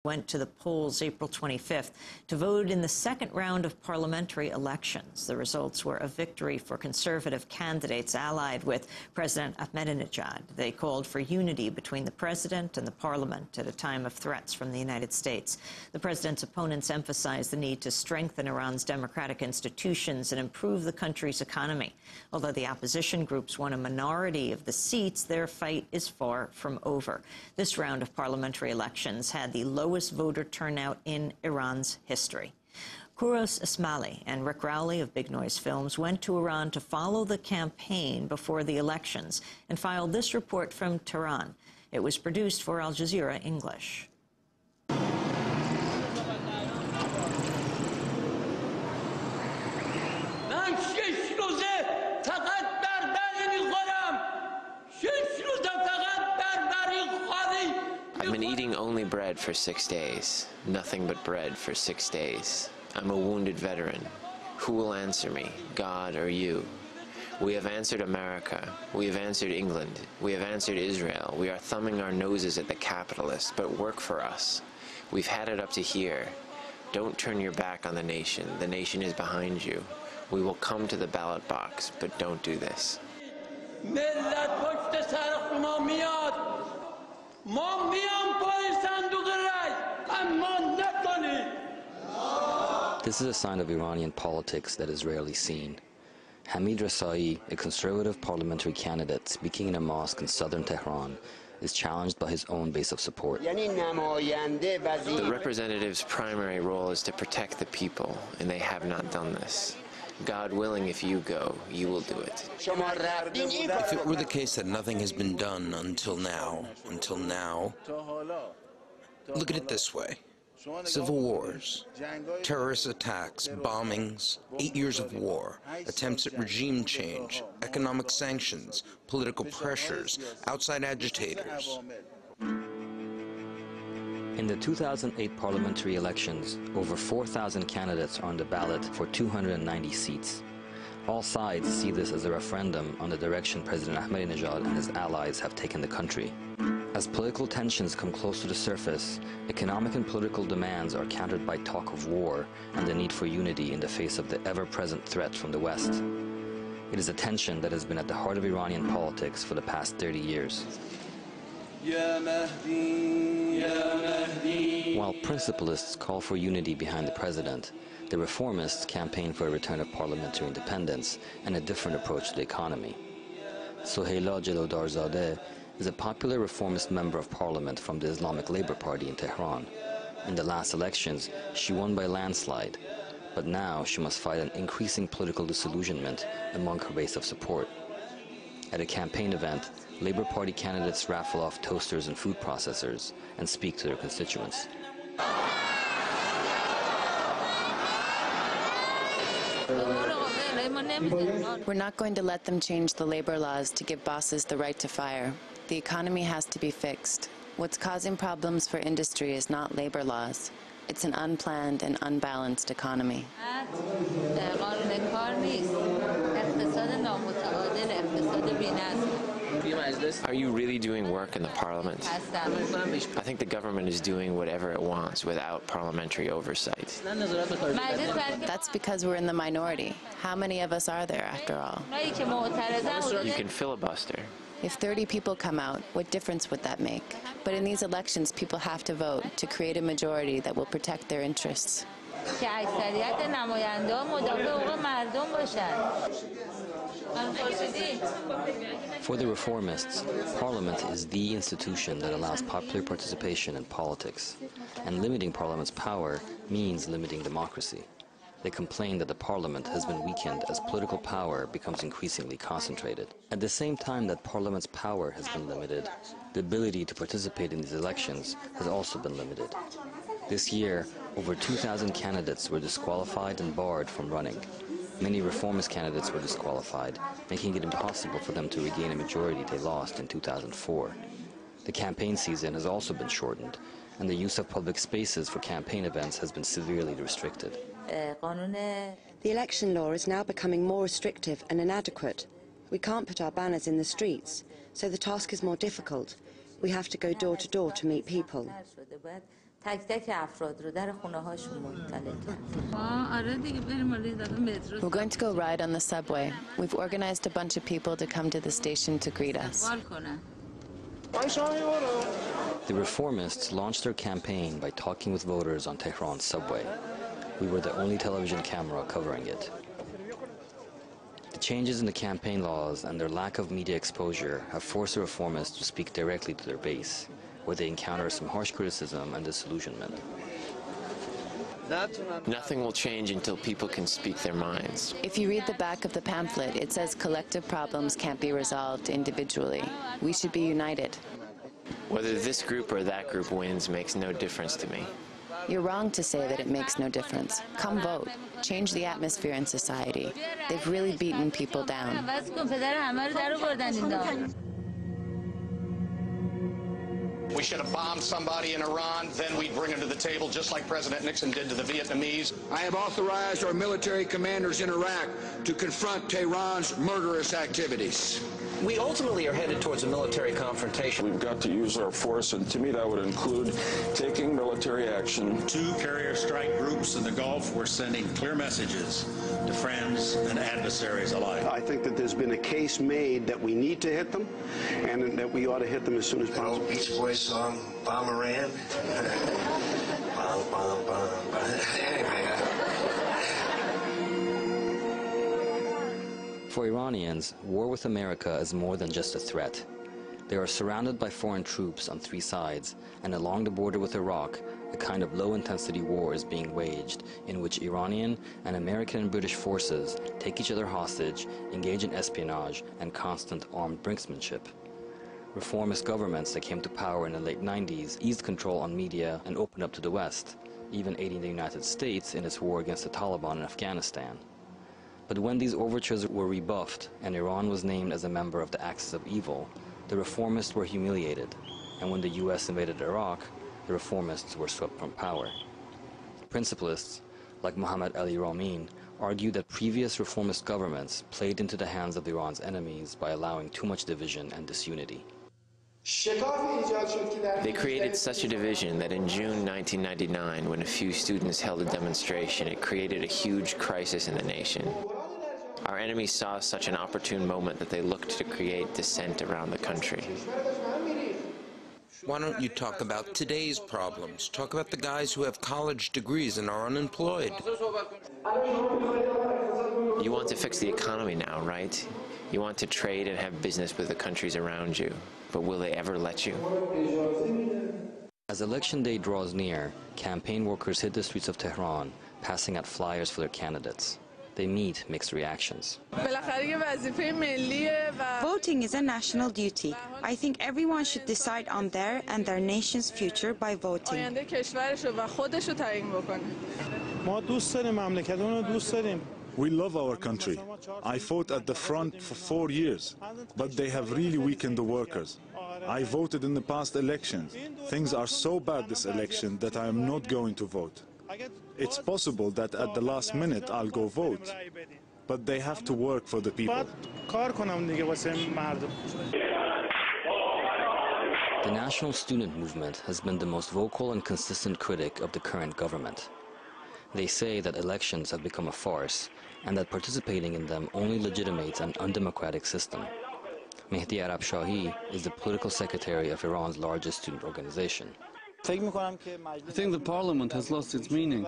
went to the polls April 25th to vote in the second round of parliamentary elections. The results were a victory for conservative candidates allied with President Ahmadinejad. They called for unity between the president and the parliament at a time of threats from the United States. The president's opponents emphasized the need to strengthen Iran's democratic institutions and improve the country's economy. Although the opposition groups won a minority of the seats, their fight is far from over. This round of parliamentary elections had the lowest voter turnout in Iran's history. Kouros Ismaili and Rick Rowley of Big Noise Films went to Iran to follow the campaign before the elections and filed this report from Tehran. It was produced for Al Jazeera English. I've been eating only bread for 6 days. Nothing but bread for 6 days. I'm a wounded veteran. Who will answer me, God or you? We have answered America. We have answered England. We have answered Israel. We are thumbing our noses at the capitalists, but work for us. We've had it up to here. Don't turn your back on the nation. The nation is behind you. We will come to the ballot box, but don't do this. This is a sign of Iranian politics that is rarely seen. Hamid Rasai, a conservative parliamentary candidate speaking in a mosque in southern Tehran, is challenged by his own base of support. The representative's primary role is to protect the people, and they have not done this. God willing, if you go, you will do it. If it were the case that nothing has been done until now, look at it this way. Civil wars, terrorist attacks, bombings, 8 years of war, attempts at regime change, economic sanctions, political pressures, outside agitators. In the 2008 parliamentary elections, over 4,000 candidates are on the ballot for 290 seats. All sides see this as a referendum on the direction President Ahmadinejad and his allies have taken the country. As political tensions come close to the surface, economic and political demands are countered by talk of war and the need for unity in the face of the ever-present threat from the West. It is a tension that has been at the heart of Iranian politics for the past 30 years. While principalists call for unity behind the president, the reformists campaign for a return of parliamentary independence and a different approach to the economy. Soheila Jelodarzadeh is a popular reformist member of parliament from the Islamic Labour Party in Tehran. In the last elections, she won by landslide, but now she must fight an increasing political disillusionment among her base of support. At a campaign event, Labour Party candidates raffle off toasters and food processors and speak to their constituents. We're not going to let them change the labor laws to give bosses the right to fire. The economy has to be fixed. What's causing problems for industry is not labor laws. It's an unplanned and unbalanced economy. Are you really doing work in the parliament? I think the government is doing whatever it wants without parliamentary oversight. That's because we're in the minority. How many of us are there, after all? You can filibuster. If 30 people come out, what difference would that make? But in these elections, people have to vote to create a majority that will protect their interests. For the reformists, Parliament is the institution that allows popular participation in politics, and limiting Parliament's power means limiting democracy. They complain that the Parliament has been weakened as political power becomes increasingly concentrated. At the same time that Parliament's power has been limited, the ability to participate in these elections has also been limited. This year, over 2,000 candidates were disqualified and barred from running. Many reformist candidates were disqualified, making it impossible for them to regain a majority they lost in 2004. The campaign season has also been shortened, and the use of public spaces for campaign events has been severely restricted. The election law is now becoming more restrictive and inadequate. We can't put our banners in the streets, so the task is more difficult. We have to go door to door to meet people. تک تک افراد رو در خونه هاشون مطلع کرد. We're going to go ride on the subway. We've organized a bunch of people to come to the station to greet us. The reformists launched their campaign by talking with voters on Tehran's subway. We were the only television camera covering it. The changes in the campaign laws and their lack of media exposure have forced the reformists to speak directly to their base, where they encounter some harsh criticism and disillusionment. Nothing will change until people can speak their minds. If you read the back of the pamphlet, it says collective problems can't be resolved individually. We should be united. Whether this group or that group wins makes no difference to me. You're wrong to say that it makes no difference. Come vote. Change the atmosphere in society. They've really beaten people down. We should have bombed somebody in Iran, then we'd bring them to the table just like President Nixon did to the Vietnamese. I have authorized our military commanders in Iraq to confront Tehran's murderous activities. We ultimately are headed towards a military confrontation. We've got to use our force, and to me that would include taking military action. 2 carrier strike groups in the Gulf were sending clear messages to friends and adversaries alike. I think that there's been a case made that we need to hit them, and that we ought to hit them as soon as possible. The old Beach Boys song, Bomb Iran. Bomb, bomb, bomb, bomb. Anyway. For Iranians, war with America is more than just a threat. They are surrounded by foreign troops on 3 sides, and along the border with Iraq, a kind of low-intensity war is being waged in which Iranian and American and British forces take each other hostage, engage in espionage, and constant armed brinksmanship. Reformist governments that came to power in the late 90s eased control on media and opened up to the West, even aiding the United States in its war against the Taliban in Afghanistan. But when these overtures were rebuffed and Iran was named as a member of the Axis of Evil, the reformists were humiliated, and when the US invaded Iraq, the reformists were swept from power. Principalists, like Mohammad Ali Ramin, argued that previous reformist governments played into the hands of Iran's enemies by allowing too much division and disunity. They created such a division that in June 1999, when a few students held a demonstration, it created a huge crisis in the nation. Our enemies saw such an opportune moment that they looked to create dissent around the country. Why don't you talk about today's problems? Talk about the guys who have college degrees and are unemployed. You want to fix the economy now, right? You want to trade and have business with the countries around you, but will they ever let you? As election day draws near, campaign workers hit the streets of Tehran, passing out flyers for their candidates. They meet mixed reactions. Voting is a national duty. I think everyone should decide on their and their nation's future by voting. We love our country. I fought at the front for 4 years, but they have really weakened the workers. I voted in the past elections. Things are so bad this election that I am not going to vote. It's possible that at the last minute I'll go vote, but they have to work for the people. The National Student Movement has been the most vocal and consistent critic of the current government. They say that elections have become a farce and that participating in them only legitimates an undemocratic system. Mehdi Arabshahi is the political secretary of Iran's largest student organization. I think the parliament has lost its meaning.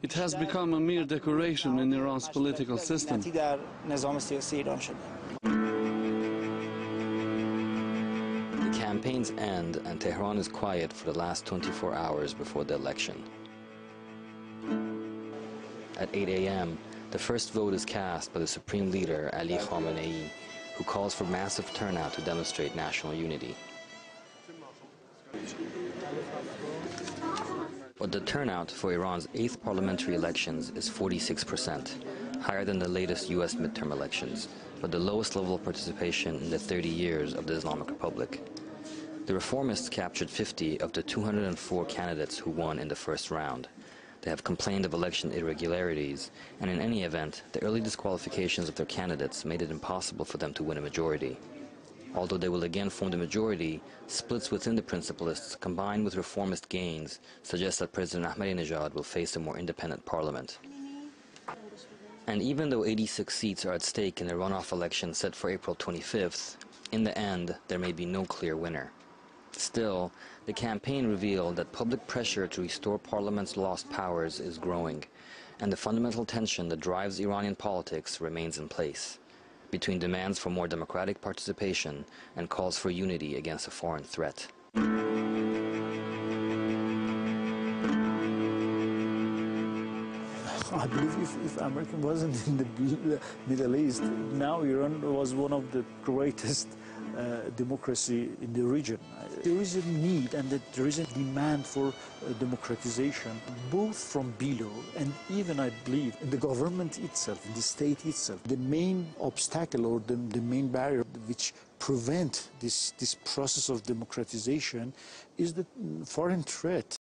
It has become a mere decoration in Iran's political system. The campaigns end and Tehran is quiet for the last 24 hours before the election. At 8 a.m., the first vote is cast by the Supreme Leader, Ali Khamenei, who calls for massive turnout to demonstrate national unity. But the turnout for Iran's 8th parliamentary elections is 46%, higher than the latest U.S. midterm elections, but the lowest level of participation in the 30 years of the Islamic Republic. The reformists captured 50 of the 204 candidates who won in the first round. They have complained of election irregularities, and in any event, the early disqualifications of their candidates made it impossible for them to win a majority. Although they will again form the majority, splits within the principalists combined with reformist gains suggest that President Ahmadinejad will face a more independent parliament. And even though 86 seats are at stake in a runoff election set for April 25th, in the end, there may be no clear winner. Still, the campaign revealed that public pressure to restore Parliament's lost powers is growing, and the fundamental tension that drives Iranian politics remains in place, between demands for more democratic participation and calls for unity against a foreign threat. I believe if America wasn't in the Middle East, now Iran was one of the greatest democracy in the region. There is a need and there is a demand for democratization, both from below and even, I believe, in the government itself, in the state itself. The main obstacle or the main barrier which prevent this process of democratization is the foreign threat.